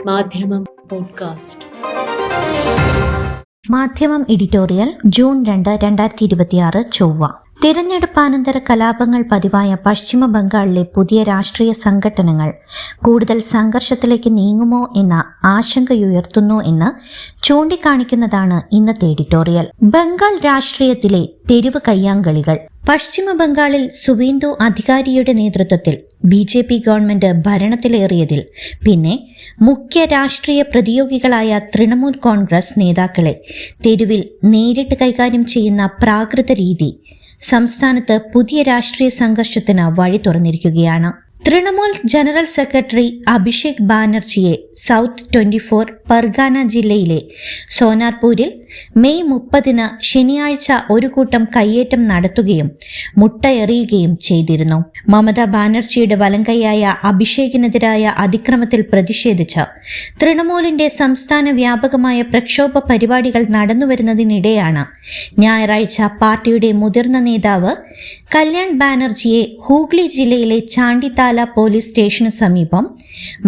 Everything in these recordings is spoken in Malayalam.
മാധ്യമം പോഡ്കാസ്റ്റ്. മാധ്യമം എഡിറ്റോറിയൽ ജൂൺ 2, 2026 ചൊവ്വ. തിരഞ്ഞെടുപ്പാനന്തര കലാപങ്ങൾ പതിവായ പശ്ചിമ ബംഗാളിലെ പുതിയ രാഷ്ട്രീയ സംഘടനകൾ കൂടുതൽ സംഘർഷത്തിലേക്ക് നീങ്ങുമോ എന്ന ആശങ്കയുയർത്തുന്നു എന്ന് ചൂണ്ടിക്കാണിക്കുന്നതാണ് ഇന്നത്തെ എഡിറ്റോറിയൽ. ബംഗാൾ രാഷ്ട്രീയത്തിലെ തെരുവ് കയ്യാങ്കളികൾ. പശ്ചിമ ബംഗാളിൽ സുവേന്ദു അധികാരിയുടെ നേതൃത്വത്തിൽ BJP ഗവൺമെന്റ് ഭരണത്തിലേറിയതിൽ പിന്നെ മുഖ്യ രാഷ്ട്രീയ പ്രതിയോഗികളായ തൃണമൂൽ കോൺഗ്രസ് നേതാക്കളെ തെരുവിൽ നേരിട്ട് കൈകാര്യം ചെയ്യുന്ന പ്രാകൃത രീതി സംസ്ഥാനത്ത് പുതിയ രാഷ്ട്രീയ സംഘർഷത്തിന് വഴി തുറന്നിരിക്കുകയാണ്. തൃണമൂൽ ജനറൽ സെക്രട്ടറി അഭിഷേക് ബാനർജിയെ സൗത്ത് 24 പർഗാന ജില്ലയിലെ സോനാർപൂരിൽ മെയ് 30 ശനിയാഴ്ച ഒരു കൂട്ടം കയ്യേറ്റം നടത്തുകയും മുട്ടയെറിയുകയും ചെയ്തിരുന്നു. മമതാ ബാനർജിയുടെ വലങ്കൈയായ അഭിഷേകിനെതിരായ അതിക്രമത്തിൽ പ്രതിഷേധിച്ച് തൃണമൂലിന്റെ സംസ്ഥാന വ്യാപകമായ പ്രക്ഷോഭ പരിപാടികൾ നടന്നുവരുന്നതിനിടെയാണ് ഞായറാഴ്ച പാർട്ടിയുടെ മുതിർന്ന നേതാവ് കല്യാൺ ബാനർജിയെ ഹൂഗ്ലി ജില്ലയിലെ ചാണ്ടിത്താല പോലീസ് സ്റ്റേഷന് സമീപം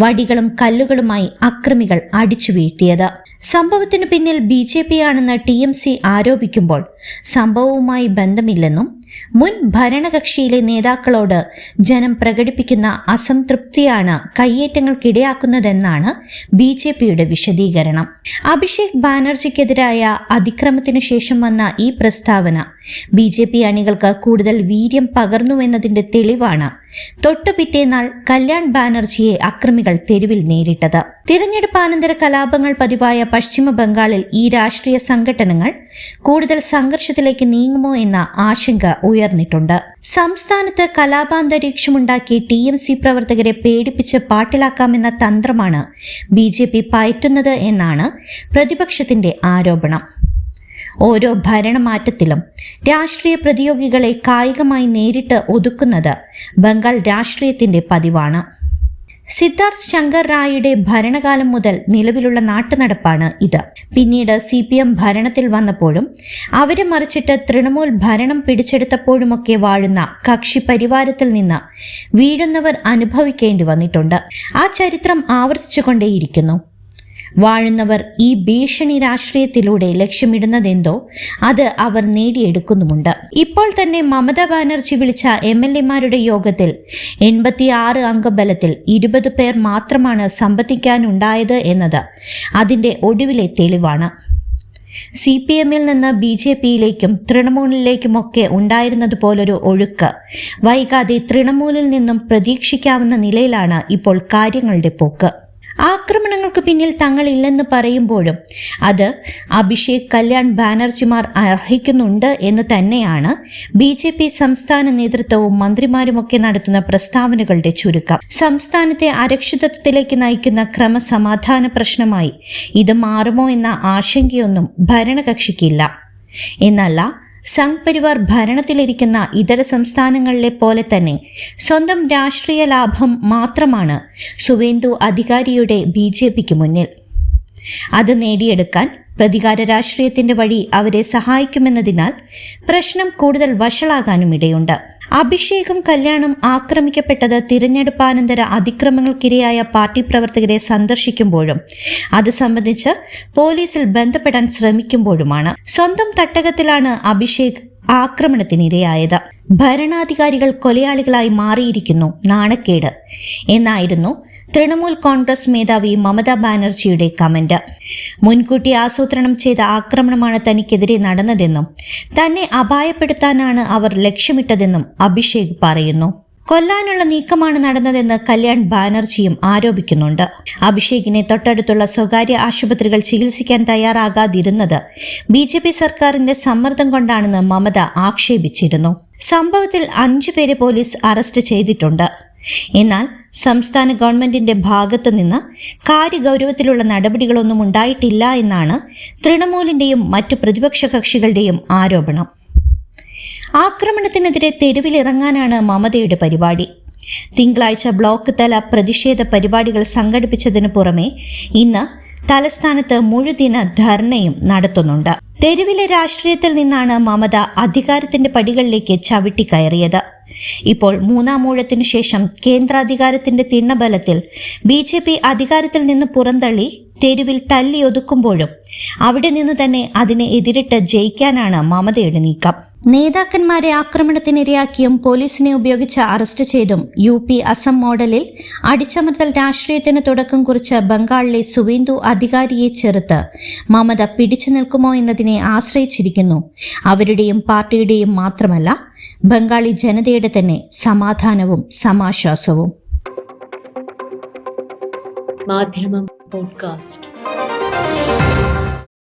വടികളും കല്ലുകളുമായി അക്രമികൾ അടിച്ചു വീഴ്ത്തിയത്. സംഭവത്തിനു പിന്നിൽ BJP ആണെന്ന് TMC ആരോപിക്കുമ്പോൾ സംഭവവുമായി ബന്ധമില്ലെന്നും മുൻ ഭരണകക്ഷിയിലെ നേതാക്കളോട് ജനം പ്രകടിപ്പിക്കുന്ന അസംതൃപ്തിയാണ് കയ്യേറ്റങ്ങൾക്കിടയാക്കുന്നതെന്നാണ് BJPയുടെ വിശദീകരണം. അഭിഷേക് ബാനർജിക്കെതിരായ അതിക്രമത്തിനു ശേഷം വന്ന ഈ പ്രസ്താവന BJP അണികൾക്ക് കൂടുതൽ വീര്യം പകർന്നുവെന്നതിന്റെ തെളിവാണ് തൊട്ടുപിറ്റേന്നാൾ കല്യാൺ ബാനർജിയെ അക്രമികൾ തെരുവിൽ നേരിട്ടത്. തിരഞ്ഞെടുപ്പാനന്തര കലാപങ്ങൾ പതിവായ പശ്ചിമ ബംഗാളിൽ ഈ രാഷ്ട്രീയ സംഘടനകൾ കൂടുതൽ സംഘർഷത്തിലേക്ക് നീങ്ങുമോ എന്ന ആശങ്ക ഉയർന്നിട്ടുണ്ട്. സംസ്ഥാനത്ത് കലാപാന്തരീക്ഷമുണ്ടാക്കി TMC പ്രവർത്തകരെ പേടിപ്പിച്ച് പാട്ടിലാക്കാമെന്ന തന്ത്രമാണ് BJP പയറ്റുന്നത് എന്നാണ് പ്രതിപക്ഷത്തിന്റെ ആരോപണം. ഓരോ ഭരണമാറ്റത്തിലും രാഷ്ട്രീയ പ്രതിയോഗികളെ കായികമായി നേരിട്ട് ഒതുക്കുന്നത് ബംഗാൾ രാഷ്ട്രീയത്തിന്റെ പതിവാണ്. സിദ്ധാർത്ഥ് ശങ്കർ റായിയുടെ ഭരണകാലം മുതൽ നിലവിലുള്ള നാട്ടുനടപ്പാണ് ഇത്. പിന്നീട് CPM ഭരണത്തിൽ വന്നപ്പോഴും അവരെ മറിച്ചിട്ട് തൃണമൂൽ ഭരണം പിടിച്ചെടുത്തപ്പോഴുമൊക്കെ വാഴുന്ന കക്ഷി പരിവാരത്തിൽ നിന്ന് വീഴുന്നവർ അനുഭവിക്കേണ്ടി വന്നിട്ടുണ്ട്. ആ ചരിത്രം ആവർത്തിച്ചുകൊണ്ടേയിരിക്കുന്നു. വാഴുന്നവർ ഈ ഭീഷണി രാഷ്ട്രീയത്തിലൂടെ ലക്ഷ്യമിടുന്നതെന്തോ അത് അവർ നേടിയെടുക്കുന്നുമുണ്ട്. ഇപ്പോൾ തന്നെ മമതാ ബാനർജി വിളിച്ച MLA-മാരുടെ യോഗത്തിൽ 86 അംഗബലത്തിൽ 20 പേർ മാത്രമാണ് സംബന്ധിക്കാനുണ്ടായത് എന്നത് അതിന്റെ ഒടുവിലെ തെളിവാണ്. CPM-ൽ നിന്ന് BJP-യിലേക്കും തൃണമൂലിലേക്കുമൊക്കെ ഉണ്ടായിരുന്നതുപോലൊരു ഒഴുക്ക് വൈകാതെ തൃണമൂലിൽ നിന്നും പ്രതീക്ഷിക്കാവുന്ന നിലയിലാണ് ഇപ്പോൾ കാര്യങ്ങളുടെ പോക്ക്. ആക്രമണങ്ങൾക്ക് പിന്നിൽ തങ്ങളില്ലെന്ന് പറയുമ്പോഴും അത് അഭിഷേക്, കല്യാൺ ബാനർജിമാർ അർഹിക്കുന്നുണ്ട് എന്ന് തന്നെയാണ് BJP സംസ്ഥാന നേതൃത്വവും മന്ത്രിമാരുമൊക്കെ നടത്തുന്ന പ്രസ്താവനകളുടെ ചുരുക്കം. സംസ്ഥാനത്തെ അരക്ഷിതത്വത്തിലേക്ക് നയിക്കുന്ന ക്രമസമാധാന പ്രശ്നമായി ഇത് മാറുമോ എന്ന ആശങ്കയൊന്നും ഭരണകക്ഷിക്കില്ല. എന്നല്ല, സംഘ് പരിവാർ ഭരണത്തിലിരിക്കുന്ന ഇതര സംസ്ഥാനങ്ങളിലെ പോലെ തന്നെ സ്വന്തം രാഷ്ട്രീയ ലാഭം മാത്രമാണ് സുവേന്ദു അധികാരിയുടെ BJPക്ക് മുന്നിൽ. അത് നേടിയെടുക്കാൻ പ്രതികാര രാഷ്ട്രീയത്തിന്റെ വഴി അവരെ സഹായിക്കുമെന്നതിനാൽ പ്രശ്നം കൂടുതൽ വഷളാകാനും ഇടയുണ്ട്. അഭിഷേകും കല്യാണും ആക്രമിക്കപ്പെട്ടത് തിരഞ്ഞെടുപ്പാനന്തര അതിക്രമങ്ങൾക്കിരയായ പാർട്ടി പ്രവർത്തകരെ സന്ദർശിക്കുമ്പോഴും അത് സംബന്ധിച്ച് പോലീസിൽ ബന്ധപ്പെടാൻ ശ്രമിക്കുമ്പോഴുമാണ്. സ്വന്തം തട്ടകത്തിലാണ് അഭിഷേക് ആക്രമണത്തിനിരയായത്. ഭരണാധികാരികൾ കൊലയാളികളായി മാറിയിരിക്കുന്നു, നാണക്കേട് എന്നായിരുന്നു തൃണമൂൽ കോൺഗ്രസ് മേധാവി മമതാ ബാനർജിയുടെ കമന്റ്. മുൻകൂട്ടി ആസൂത്രണം ചെയ്ത ആക്രമണമാണ് തനിക്കെതിരെ നടന്നതെന്നും തന്നെ അപായപ്പെടുത്താനാണ് അവർ ലക്ഷ്യമിട്ടതെന്നും അഭിഷേക് പറയുന്നു. കൊല്ലാനുള്ള നീക്കമാണ് നടന്നതെന്ന് കല്യാൺ ബാനർജിയും ആരോപിക്കുന്നുണ്ട്. അഭിഷേകിനെ തൊട്ടടുത്തുള്ള സ്വകാര്യ ആശുപത്രികൾ ചികിത്സിക്കാൻ തയ്യാറാകാതിരുന്നത് BJP സർക്കാരിന്റെ സമ്മർദ്ദം കൊണ്ടാണെന്ന് മമത ആക്ഷേപിച്ചിരുന്നു. സംഭവത്തിൽ 5 പേരെ പോലീസ് അറസ്റ്റ് ചെയ്തിട്ടുണ്ട്. എന്നാൽ സംസ്ഥാന ഗവൺമെന്റിന്റെ ഭാഗത്തു നിന്ന് കാര്യഗൗരവത്തിലുള്ള നടപടികളൊന്നും ഉണ്ടായിട്ടില്ല എന്നാണ് തൃണമൂലിന്റെയും മറ്റു പ്രതിപക്ഷ കക്ഷികളുടെയും ആരോപണം. ആക്രമണത്തിനെതിരെ തെരുവിലിറങ്ങാനാണ് മമതയുടെ പരിപാടി. തിങ്കളാഴ്ച ബ്ലോക്ക് തല പ്രതിഷേധ പരിപാടികൾ സംഘടിപ്പിച്ചതിനു പുറമെ ഇന്ന് തലസ്ഥാനത്ത് മുഴുദിന ധർണയും നടത്തുന്നുണ്ട്. തെരുവിലെ രാഷ്ട്രീയത്തിൽ നിന്നാണ് മമത അധികാരത്തിന്റെ പടികളിലേക്ക് ചവിട്ടിക്കയറിയത്. ഇപ്പോൾ മൂന്നാം ഊഴത്തിനു ശേഷം കേന്ദ്രാധികാരത്തിന്റെ തിണ്ണബലത്തിൽ BJP അധികാരത്തിൽ നിന്ന് പുറന്തള്ളി തെരുവിൽ തല്ലി ഒതുക്കുമ്പോഴും അവിടെ നിന്ന് തന്നെ അതിനെ എതിരിട്ട് ജയിക്കാനാണ് മമതയുടെ നീക്കം. നേതാക്കന്മാരെ ആക്രമണത്തിനിരയാക്കിയും പോലീസിനെ ഉപയോഗിച്ച് അറസ്റ്റ് ചെയ്തും UP അസം മോഡലിൽ അടിച്ചമർത്തൽ രാഷ്ട്രീയത്തിന് തുടക്കം കുറിച്ച ബംഗാളിലെ സുവേന്ദു അധികാരിയെ ചെറുത്ത് മമത പിടിച്ചു നിൽക്കുമോ എന്നതിനെ ആശ്രയിച്ചിരിക്കുന്നു അവരുടെയും പാർട്ടിയുടെയും മാത്രമല്ല ബംഗാളി ജനതയുടെ തന്നെ സമാധാനവും സമാശ്വാസവും. മാധ്യമം പോഡ്കാസ്റ്റ്.